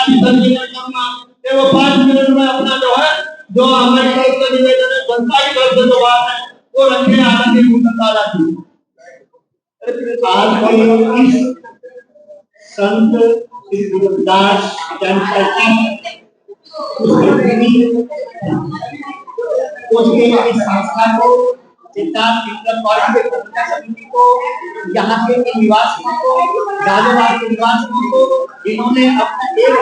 की संजीवनी करूंगा कि वो 5 मिनट में अपना जो है जो हमारी तरफ से निवेदन है, जनता की तरफ से जो बात है वो रखने आनंद की मुद्दा थी। आज के इस संत श्री गुरुदास उसके संस्था को सिद्धार्थ समिति को यहाँ के निवासियों को गाजियाबाद के निवासियों को इन्होंने अपना एक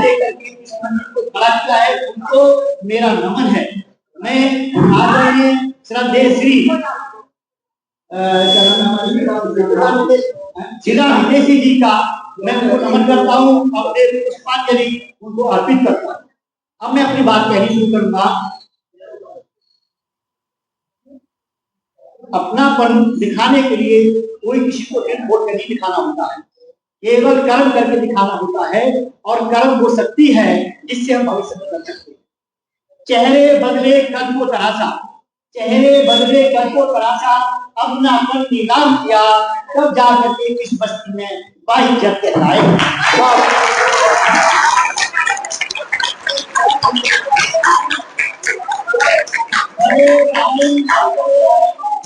लेकर के इस मंदिर को खड़ा किया है, उनको मेरा नमन है। मैं आदरणीय श्रद्धेय श्री जिला विदेशी जी का मैं उनको नमन करता हूँ और पुष्पांजलि उनको अर्पित करता हूँ। अब मैं अपनी बात कहनी शुरू करूंगा। अपनापन दिखाने के लिए कोई किसी को ऋण बोल कर नहीं दिखाना होता है, केवल कर्म करके दिखाना होता है, और कर्म वो शक्ति है जिससे हम भविष्य बदल सकते हैं। चेहरे बदले कर्म को तराशा, चेहरे बदले कर्म को तराशा, अपनापन नीलाम किया तब जाकर के इस बस्ती में बाइज्जत कहलाए।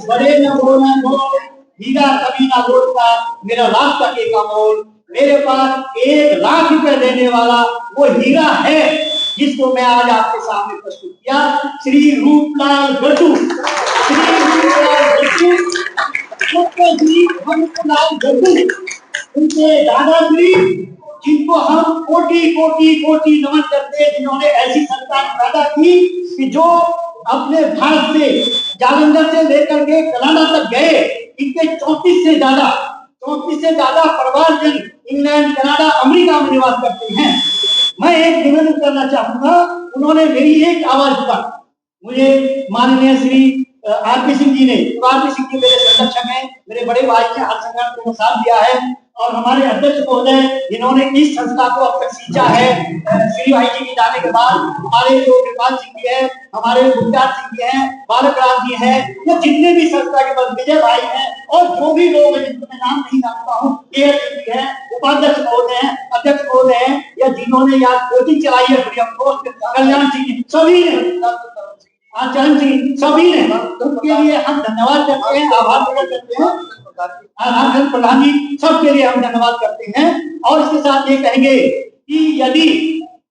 बड़े न बोल हीरा कभी ना बोलता मेरा लाख का एक अमोल, मेरे पास 1 लाख रुपए देने वाला वो हीरा है जिसको मैं आज आपके सामने प्रस्तुत किया। श्री रूपलाल गट्टू, श्री रूपलाल गट्टू, उनके दादाश्री जिनको हम कोटि कोटि कोटि नमन करते हैं, जिन्होंने ऐसी संतान पैदा की कि जो अपने भारत से जालंधर से लेकर के कनाडा तक गए। इनके 34 से ज्यादा परिवारजन इंग्लैंड, कनाडा, अमेरिका में निवास करते हैं। मैं एक निवेदन करना चाहूंगा, उन्होंने मेरी एक आवाज पर मुझे माननीय श्री आरपी सिंह जी ने, आरपी सिंह जी मेरे संरक्षक हैं, मेरे बड़े भाई ने हर संगठन को साथ दिया है, और हमारे अध्यक्ष महोदय जिन्होंने इस संस्था को अब तक सींचा है, श्री भाई जी के जाने के बाद हमारे जो कृपाल सिंह जी है, हमारे गुलजार सिंह जी हैं, बालक राम जी हैं, ये जितने भी संस्था के बाद विजय भाई हैं, और जो भी लोग हैं जिनको मैं नाम नहीं जानता हूँ, जी है, उपाध्यक्ष महोदय हैं, अध्यक्ष महोदय हैं, या जिन्होंने यहाँ कोचिंग चलाई है, कल्याण सिंह, सभी ने, आचरण सिंह, सभी ने, उनके लिए हम धन्यवाद करते हैं, आभार प्रकट करते हैं। प्रधान जी, सबके लिए हम धन्यवाद करते हैं। और इसके साथ ये कहेंगे कि यदि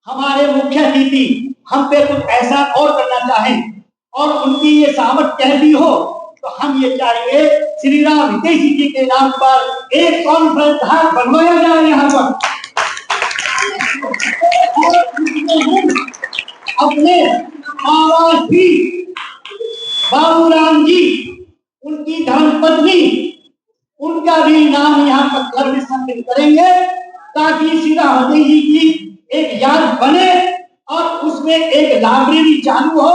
हमारे मुख्य अतिथि हम पे कुछ ऐसा और करना चाहें और उनकी ये सामर्थ कहती हो, तो हम ये चाहेंगे श्री राम विदेशी जी के नाम पर एक कॉन्फ्रेंस हॉल बनवाया जाए यहाँ पर। अपने आवाज भी बाबूराम जी, उनकी धर्मपत्नी, उनका भी नाम यहाँ पर गर्व सम्मिलित करेंगे, ताकि श्री राम जी की एक याद बने और उसमें एक लाइब्रेरी चालू हो,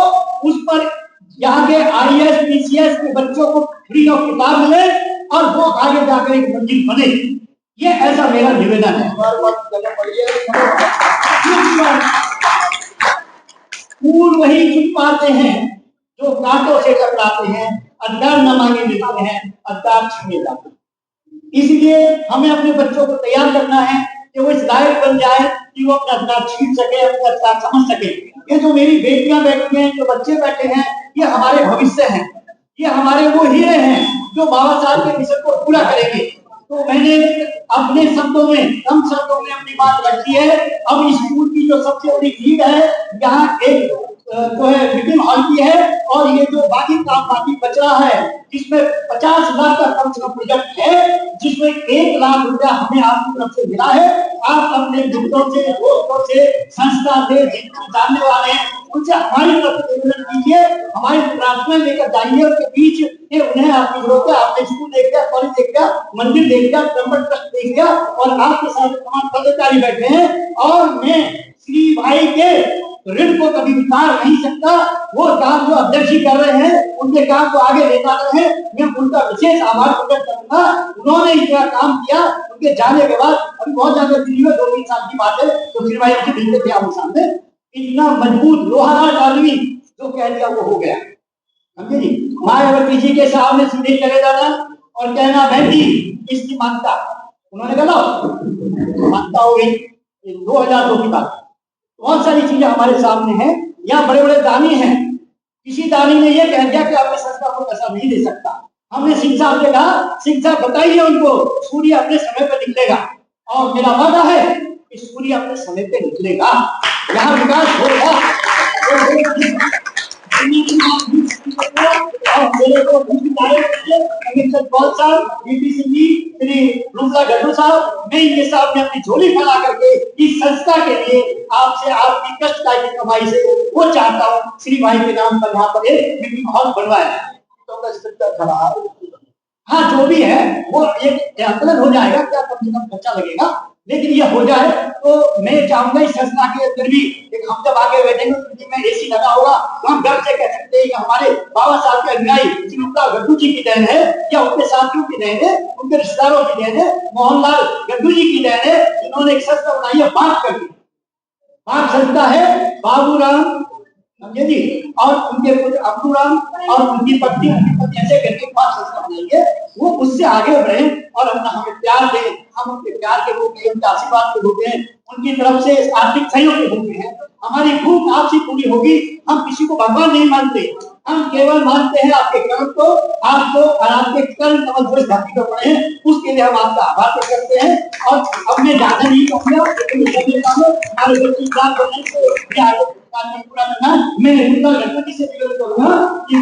उस पर यहाँ के IAS PCS के बच्चों को फ्री ऑफ किताब मिले और वो आगे जाकर एक मंजिल बने। ये ऐसा मेरा निवेदन है। फूल वही चुन पाते हैं जो कांटों से टकराते हैं, अधिकार न मांगे देते हैं, अधिकार छीने जाते हैं। इसलिए हमें अपने बच्चों को तैयार करना है कि वो इस लायक बन जाए कि वो अपना अधिकार छीन सके, अपना अधिकार समझ सके। ये जो मेरी बेटियां बैठी हैं, जो बच्चे बैठे हैं, ये हमारे भविष्य हैं, ये हमारे वो हीरे हैं जो बाबा साहब के मिशन को पूरा करेंगे। तो मैंने अपने शब्दों में, कम शब्दों में अपनी बात रखी है। अब स्कूल की जो सबसे बड़ी नीड है, यहाँ एक जो है मीटिंग हॉल की है, और ये जो बाकी काम बाकी बच रहा है, जिसमें 50 लाख का कम से कम प्रोजेक्ट है, जिसमें 1 लाख रुपया हमें आपकी तरफ से मिला है। आप अपने मित्रों से, दोस्तों से, संस्था से, जिनको जानने वाले हैं, उनसे हमारी तरफ से निवेदन कीजिए, हमारी प्रार्थना लेकर जाइए। उसके बीच ये उन्हें आपकी जरूरत है, आपने स्कूल देख लिया, कॉलेज देख लिया, मंदिर देख लिया, टेम्पल ट्रस्ट देख लिया, और आपके साथ तमाम पदाधिकारी बैठे हैं, और मैं श्री भाई के ऋण को कभी उतार नहीं सकता। वो काम जो अध्यक्ष जी कर रहे हैं, उनके काम को आगे लेता रहे, मैं उनका विशेष आभार प्रकट करूंगा। उन्होंने इतना काम किया, उनके जाने के बाद अभी बहुत ज्यादा दिल्ली में 2-3 साल की बात है, तो श्री भाई अपने दिल में थे आपके सामने, इतना मजबूत लोहार आदमी जो कह दिया वो हो गया, समझे जी। मायावती जी के सामने सीधे चले जाना और कहना मैं भी इसकी मानता, उन्होंने कहा मानता हो गई, 2002 की बात। बहुत सारी चीजें हमारे सामने हैं। यहाँ बड़े बड़े दानी हैं, किसी दानी ने यह कह दिया कि आपके संस्था को पैसा नहीं दे सकता। हमने सिंह साहब से कहा, सिंह साहब बताइए उनको, सूर्य अपने समय पर निकलेगा और मेरा वादा है कि सूर्य अपने समय पे निकलेगा, यहाँ विकास होगा। और मेरे को कमिश्नर पॉल साहब, बीपीसी जी, श्री रूपला गड्डू साहब, मैं इनके सामने अपनी झोली फैला करके इस संस्था के लिए आपसे आपकी कष्टदायी की कमाई से वो चाहता हूँ श्री भाई के नाम पर यहाँ पर एक मीटिंग हॉल बनवाया। तो हाँ, जो भी है वो एक आकलन हो जाएगा, क्या कम से कम खर्चा लगेगा, लेकिन ये हो जाए तो मैं चाहूंगा इस संस्था के अंदर भी एक हम जब आगे बैठेंगे में एसी लगा होगा तो हम गर्व से कह सकते हैं कि हमारे बाबा साहब के अनुयायी श्री रूपला गड्डू जी की देन है, या उनके साथियों की देन है, उनके रिश्तेदारों की देन है, मोहनलाल गड्डू जी की देन है, जिन्होंने एक संस्था बनाई है बात करके। बात संस्था है बाबूराम समझे जी और उनके पुत्र अब्दुराम और उनकी पत्नी ऐसे करके बात संस्था बनाई है। वो उससे आगे बढ़े और हमें प्यार दें, हम उनके प्यार के रूप में, उनके आशीर्वाद के रूप में, उनकी तरफ से आर्थिक सहयोग के रूप में हमारी भूख आपसी पूरी होगी। हम किसी को भगवान नहीं मानते, हम केवल मानते हैं आपके कर्म को, आपको और आपके कर्म कमल धरती पर पड़े हैं, उसके लिए हम आपका आभार व्यक्त करते हैं। और अब मैं ज्यादा नहीं कहूंगा, हमारे बच्चे पूरा करना, मैं रूपला गड्डू जी से निवेदन करूंगा कि